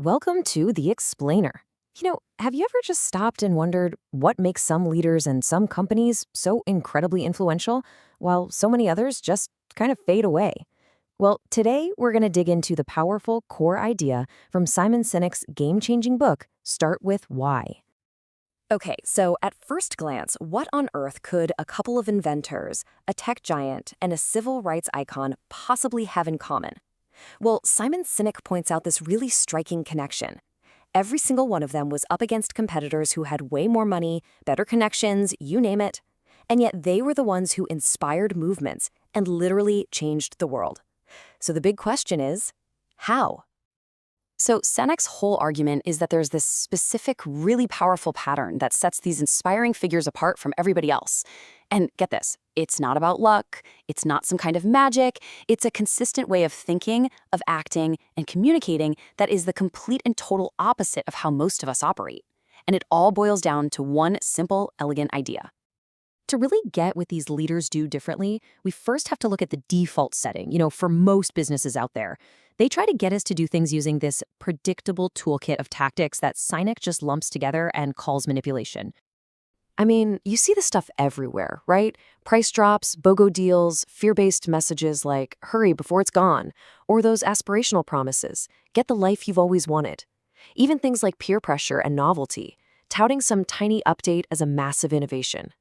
Welcome to The Explainer. Have you ever just stopped and wondered what makes some leaders and some companies so incredibly influential, while so many others just kind of fade away? Well, today we're going to dig into the powerful core idea from Simon Sinek's game-changing book, Start With Why. Okay, so at first glance, what on earth could a couple of inventors, a tech giant, and a civil rights icon possibly have in common? Well, Simon Sinek points out this really striking connection. Every single one of them was up against competitors who had way more money, better connections, you name it. And yet they were the ones who inspired movements and literally changed the world. So the big question is, how? So Sinek's whole argument is that there's this specific, really powerful pattern that sets these inspiring figures apart from everybody else. And get this, it's not about luck, it's not some kind of magic, it's a consistent way of thinking, of acting, and communicating that is the complete and total opposite of how most of us operate. And it all boils down to one simple, elegant idea. To really get what these leaders do differently, we first have to look at the default setting, for most businesses out there. They try to get us to do things using this predictable toolkit of tactics that Sinek just lumps together and calls manipulation. I mean, you see this stuff everywhere, right? Price drops, BOGO deals, fear-based messages like, hurry before it's gone, or those aspirational promises, get the life you've always wanted. Even things like peer pressure and novelty, touting some tiny update as a massive innovation.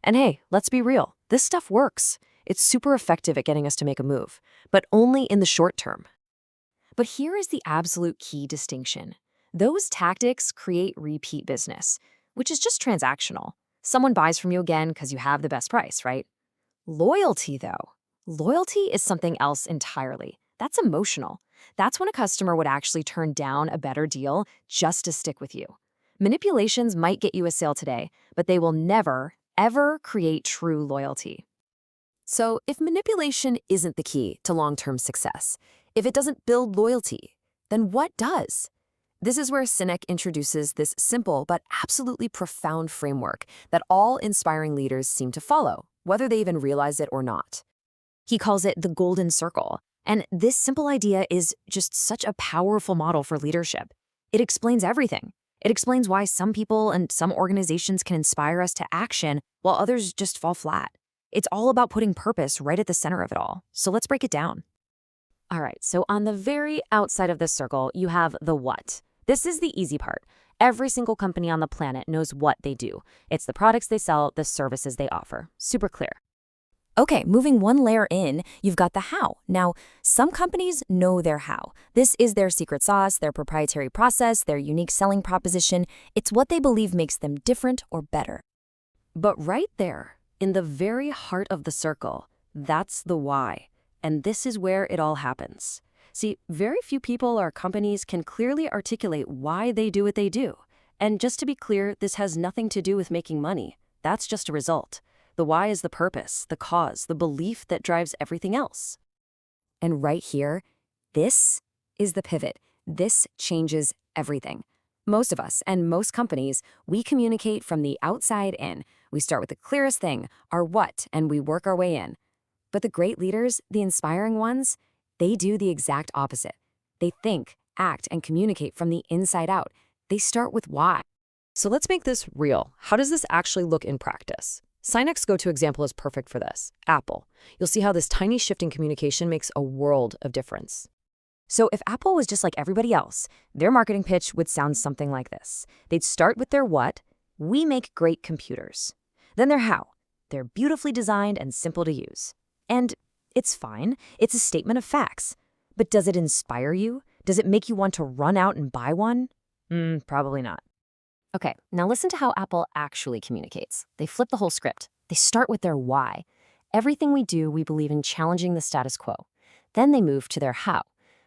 And hey, let's be real, this stuff works. It's super effective at getting us to make a move, but only in the short term. But here is the absolute key distinction. Those tactics create repeat business, which is just transactional. Someone buys from you again because you have the best price, right? Loyalty, though. Loyalty is something else entirely. That's emotional. That's when a customer would actually turn down a better deal just to stick with you. Manipulations might get you a sale today, but they will never, ever create true loyalty. So if manipulation isn't the key to long-term success, if it doesn't build loyalty, then what does? This is where Sinek introduces this simple but absolutely profound framework that all inspiring leaders seem to follow, whether they even realize it or not. He calls it the golden circle, and this simple idea is just such a powerful model for leadership. It explains everything. It explains why some people and some organizations can inspire us to action while others just fall flat. It's all about putting purpose right at the center of it all. So let's break it down. All right, so on the very outside of this circle, you have the what. This is the easy part. Every single company on the planet knows what they do. It's the products they sell, the services they offer. Super clear. Okay, moving one layer in, you've got the how. Now, some companies know their how. This is their secret sauce, their proprietary process, their unique selling proposition. It's what they believe makes them different or better. But right there, in the very heart of the circle, that's the why. And this is where it all happens. See, very few people or companies can clearly articulate why they do what they do. And just to be clear, this has nothing to do with making money. That's just a result. The why is the purpose, the cause, the belief that drives everything else. And right here, this is the pivot. This changes everything. Most of us and most companies, we communicate from the outside in. We start with the clearest thing, our what, and we work our way in. But the great leaders, the inspiring ones, they do the exact opposite. They think, act, and communicate from the inside out. They start with why. So let's make this real. How does this actually look in practice? Sinek's go-to example is perfect for this, Apple. You'll see how this tiny shift in communication makes a world of difference. So if Apple was just like everybody else, their marketing pitch would sound something like this. They'd start with their what, we make great computers. Then their how, they're beautifully designed and simple to use. And it's fine, it's a statement of facts. But does it inspire you? Does it make you want to run out and buy one? Probably not. Okay, now listen to how Apple actually communicates. They flip the whole script. They start with their why. Everything we do, we believe in challenging the status quo. Then they move to their how.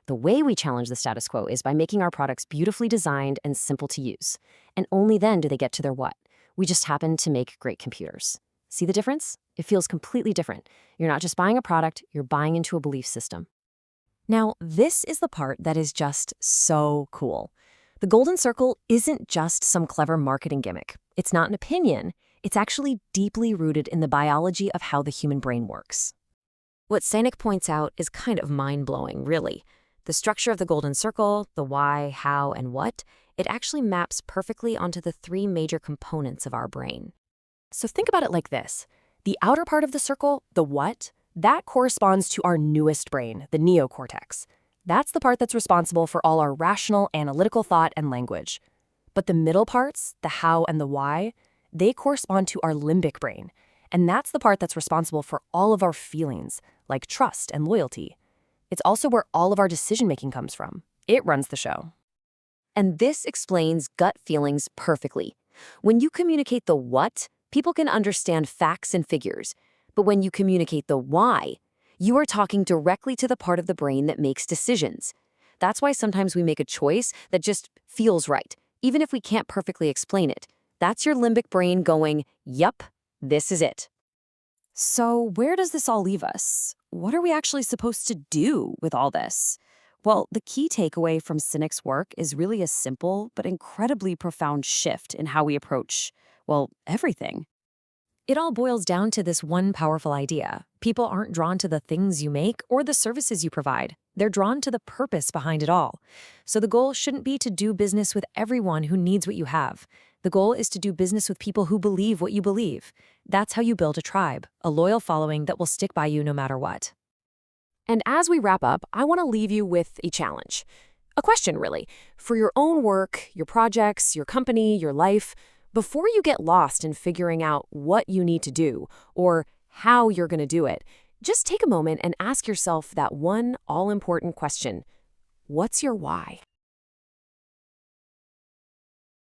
The way we challenge the status quo is by making our products beautifully designed and simple to use. And only then do they get to their what. We just happen to make great computers. See the difference? It feels completely different. You're not just buying a product, you're buying into a belief system. Now, this is the part that is just so cool. The golden circle isn't just some clever marketing gimmick. It's not an opinion. It's actually deeply rooted in the biology of how the human brain works. What Sinek points out is kind of mind-blowing, really. The structure of the golden circle, the why, how, and what, it actually maps perfectly onto the three major components of our brain. So think about it like this. The outer part of the circle, the what, that corresponds to our newest brain, the neocortex. That's the part that's responsible for all our rational, analytical thought and language. But the middle parts, the how and the why, they correspond to our limbic brain. And that's the part that's responsible for all of our feelings, like trust and loyalty. It's also where all of our decision-making comes from. It runs the show. And this explains gut feelings perfectly. When you communicate the what, people can understand facts and figures. But when you communicate the why, you are talking directly to the part of the brain that makes decisions. That's why sometimes we make a choice that just feels right, even if we can't perfectly explain it. That's your limbic brain going, yup, this is it. So where does this all leave us? What are we actually supposed to do with all this? Well, the key takeaway from Sinek's work is really a simple but incredibly profound shift in how we approach, well, everything. It all boils down to this one powerful idea. People aren't drawn to the things you make or the services you provide. They're drawn to the purpose behind it all. So the goal shouldn't be to do business with everyone who needs what you have. The goal is to do business with people who believe what you believe. That's how you build a tribe, a loyal following that will stick by you no matter what. And as we wrap up, I want to leave you with a challenge. A question, really. For your own work, your projects, your company, your life, before you get lost in figuring out what you need to do or how you're going to do it, just take a moment and ask yourself that one all-important question. What's your why?